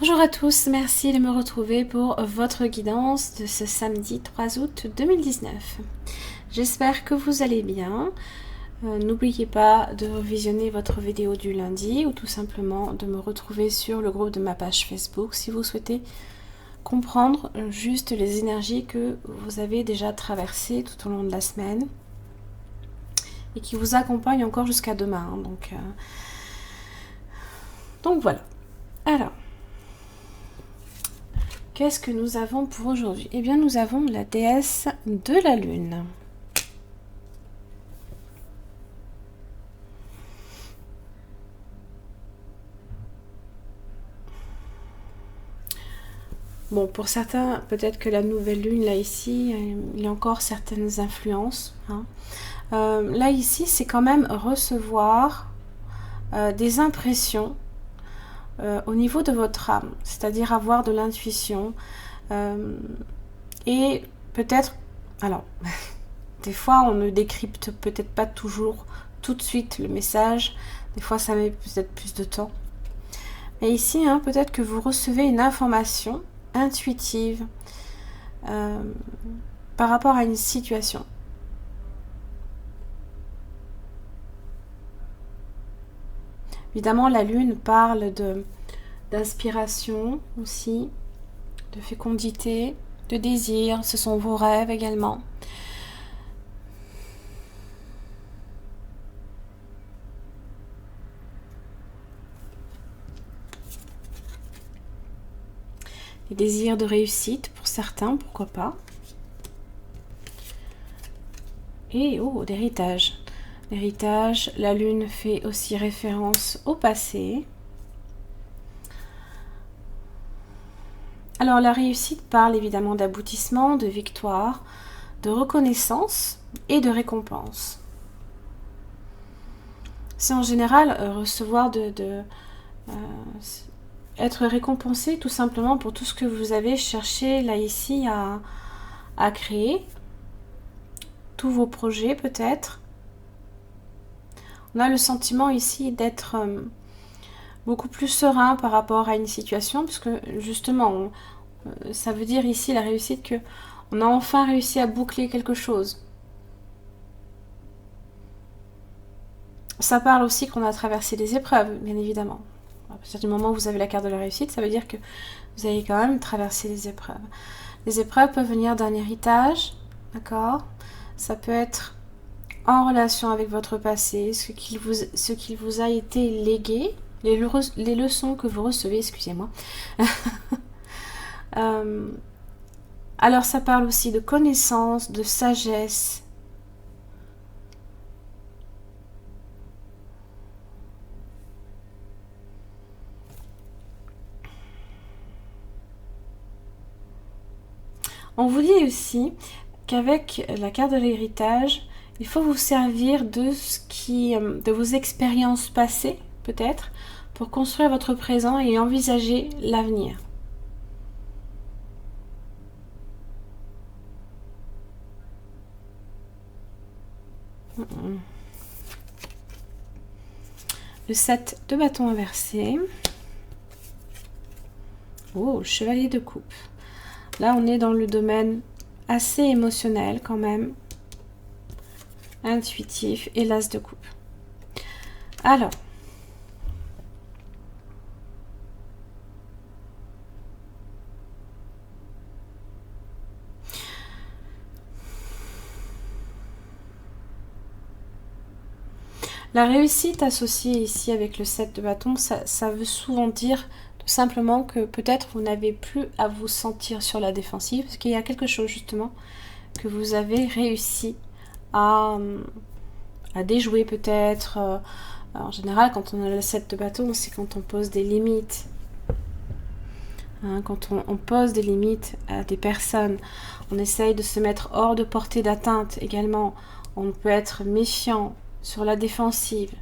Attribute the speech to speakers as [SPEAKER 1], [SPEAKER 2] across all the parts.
[SPEAKER 1] Bonjour à tous, merci de me retrouver pour votre guidance de ce samedi 3 août 2019. J'espère que vous allez bien. N'oubliez pas de visionner votre vidéo du lundi ou tout simplement de me retrouver sur le groupe de ma page Facebook si vous souhaitez comprendre juste les énergies que vous avez déjà traversées tout au long de la semaine et qui vous accompagnent encore jusqu'à demain. Donc voilà. Alors, qu'est-ce que nous avons pour aujourd'hui? Eh bien, nous avons la déesse de la lune. Bon, pour certains, peut-être que la nouvelle lune, là, ici, il y a encore certaines influences. Là, ici, c'est quand même recevoir des impressions au niveau de votre âme, c'est-à-dire avoir de l'intuition et peut-être, alors, des fois, on ne décrypte peut-être pas toujours tout de suite le message, des fois, ça met peut-être plus de temps. Mais ici, peut-être que vous recevez une information intuitive par rapport à une situation. Évidemment, la lune parle d'inspiration aussi, de fécondité, de désir, ce sont vos rêves également. Des désirs de réussite pour certains, pourquoi pas. Et d'héritage. L'héritage, la lune fait aussi référence au passé. Alors la réussite parle évidemment d'aboutissement, de victoire, de reconnaissance et de récompense. C'est en général recevoir être récompensé tout simplement pour tout ce que vous avez cherché là ici à créer, tous vos projets peut-être. On a le sentiment ici d'être beaucoup plus serein par rapport à une situation, puisque justement, ça veut dire ici la réussite que on a enfin réussi à boucler quelque chose. Ça parle aussi qu'on a traversé des épreuves, bien évidemment. À partir du moment où vous avez la carte de la réussite, ça veut dire que vous avez quand même traversé des épreuves. Les épreuves peuvent venir d'un héritage, d'accord? Ça peut être en relation avec votre passé, ce qu'il vous a été légué, les leçons que vous recevez, excusez-moi. Alors ça parle aussi de connaissance, de sagesse. On vous dit aussi qu'avec la carte de l'héritage, il faut vous servir de vos expériences passées, peut-être, pour construire votre présent et envisager l'avenir. Le 7 de bâton inversé. Chevalier de coupe. Là, on est dans le domaine assez émotionnel quand même. Intuitif et l'as de coupe. Alors, la réussite associée ici avec le 7 de bâton, ça veut souvent dire tout simplement que peut-être vous n'avez plus à vous sentir sur la défensive, parce qu'il y a quelque chose justement que vous avez réussi à déjouer peut-être, Alors, en général, quand on a le 7 de bâton, c'est quand on pose des limites. Hein, quand on pose des limites à des personnes, on essaye de se mettre hors de portée d'atteinte également. On peut être méfiant, sur la défensive.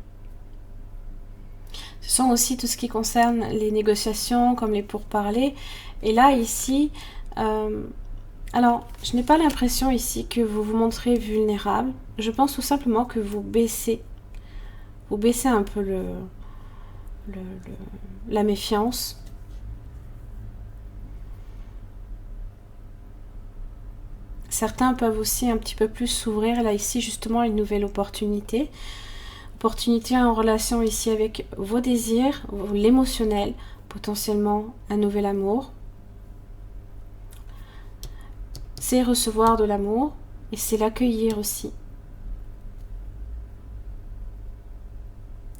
[SPEAKER 1] Ce sont aussi tout ce qui concerne les négociations, comme les pourparlers. Et là, ici, alors, je n'ai pas l'impression ici que vous vous montrez vulnérable. Je pense tout simplement que vous baissez un peu la méfiance. Certains peuvent aussi un petit peu plus s'ouvrir là ici justement à une nouvelle opportunité. Opportunité en relation ici avec vos désirs, l'émotionnel, potentiellement un nouvel amour. C'est recevoir de l'amour et c'est l'accueillir aussi.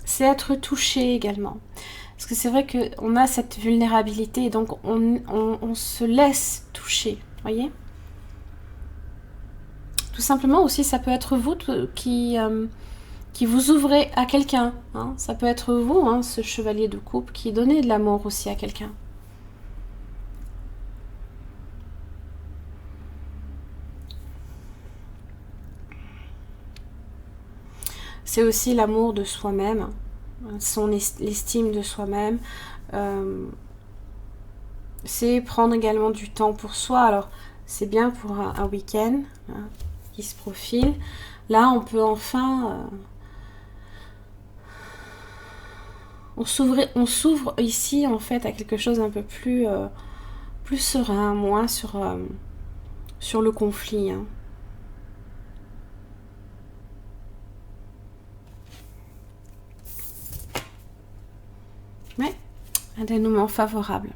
[SPEAKER 1] C'est être touché également. Parce que c'est vrai qu'on a cette vulnérabilité et donc on se laisse toucher, voyez ? Tout simplement aussi, ça peut être vous qui vous ouvrez à quelqu'un. Hein. Ça peut être vous, hein, ce chevalier de coupe, qui donnez de l'amour aussi à quelqu'un. C'est aussi l'amour de soi-même, l'estime de soi-même. C'est prendre également du temps pour soi. Alors, c'est bien pour un week-end hein, qui se profile. Là, on peut enfin... on s'ouvre ici, en fait, à quelque chose un peu plus serein, moins sur le conflit. Hein. Ouais, un dénouement favorable.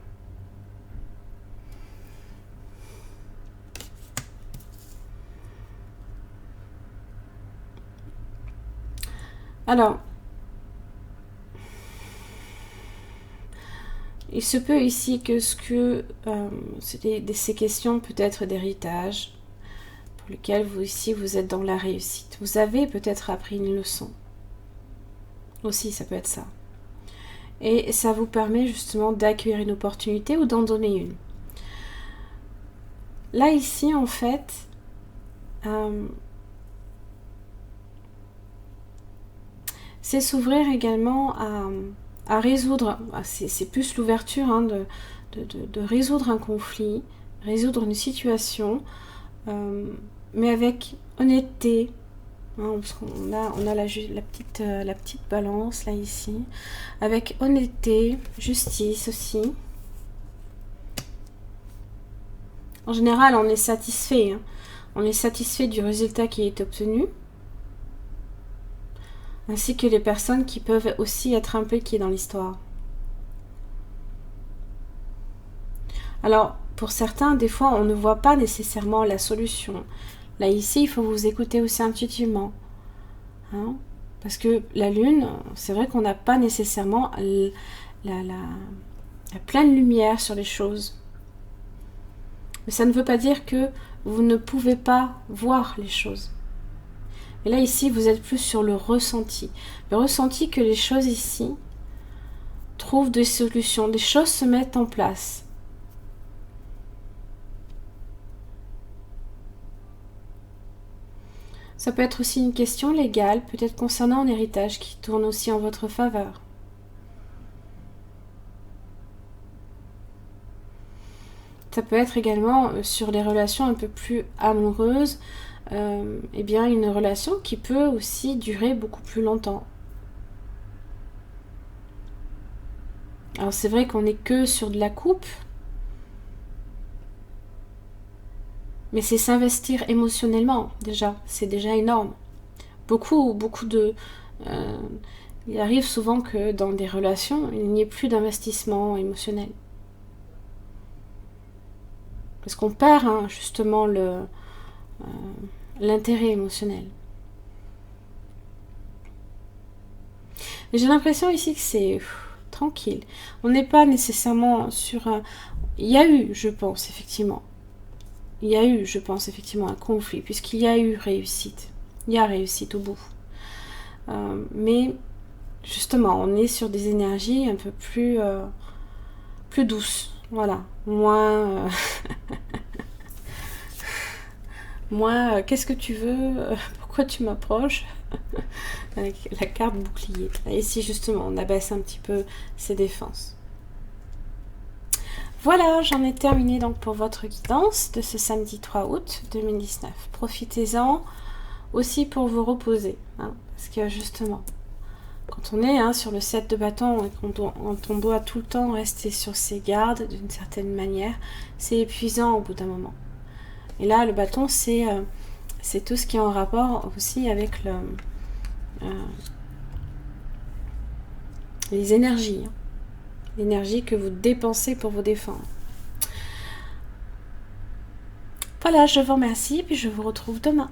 [SPEAKER 1] Alors, il se peut ici que ces questions peut-être d'héritage, pour lesquelles vous ici vous êtes dans la réussite. Vous avez peut-être appris une leçon. Aussi, ça peut être ça. Et ça vous permet justement d'accueillir une opportunité ou d'en donner une. Là, ici, en fait, c'est s'ouvrir également à résoudre, c'est plus l'ouverture hein, de résoudre un conflit, résoudre une situation, mais avec honnêteté. Hein, parce qu'on a la petite balance là ici, avec honnêteté, justice aussi. En général, on est satisfait. Hein. On est satisfait du résultat qui est obtenu. Ainsi que les personnes qui peuvent aussi être impliquées dans l'histoire. Alors, pour certains, des fois, on ne voit pas nécessairement la solution. Là, ici, il faut vous écouter aussi intuitivement. Hein? Parce que la lune, c'est vrai qu'on n'a pas nécessairement la pleine lumière sur les choses. Mais ça ne veut pas dire que vous ne pouvez pas voir les choses. Et là, ici, vous êtes plus sur le ressenti. Le ressenti que les choses ici trouvent des solutions, des choses se mettent en place. Ça peut être aussi une question légale, peut-être concernant un héritage qui tourne aussi en votre faveur. Ça peut être également sur les relations un peu plus amoureuses, eh bien une relation qui peut aussi durer beaucoup plus longtemps. Alors c'est vrai qu'on n'est que sur de la coupe, mais c'est s'investir émotionnellement déjà, c'est déjà énorme. Beaucoup de... il arrive souvent que dans des relations, il n'y ait plus d'investissement émotionnel. Parce qu'on perd hein, justement l'intérêt émotionnel. Mais j'ai l'impression ici que c'est tranquille. On n'est pas nécessairement sur un... Il y a eu, je pense, effectivement. Il y a eu, je pense, effectivement, un conflit, puisqu'il y a eu réussite. Il y a réussite au bout. Mais justement, on est sur des énergies un peu plus, plus douces. Voilà, moins... Moi, qu'est-ce que tu veux? Pourquoi tu m'approches? Avec la carte bouclier. Et ici, justement, on abaisse un petit peu ses défenses. Voilà, j'en ai terminé donc pour votre guidance de ce samedi 3 août 2019. Profitez-en aussi pour vous reposer. Hein, parce que justement, quand on est sur le 7 de bâton et qu'on doit tout le temps rester sur ses gardes d'une certaine manière, c'est épuisant au bout d'un moment. Et là, le bâton, c'est tout ce qui est en rapport aussi avec les énergies. Hein. L'énergie que vous dépensez pour vous défendre. Voilà, je vous remercie, puis je vous retrouve demain.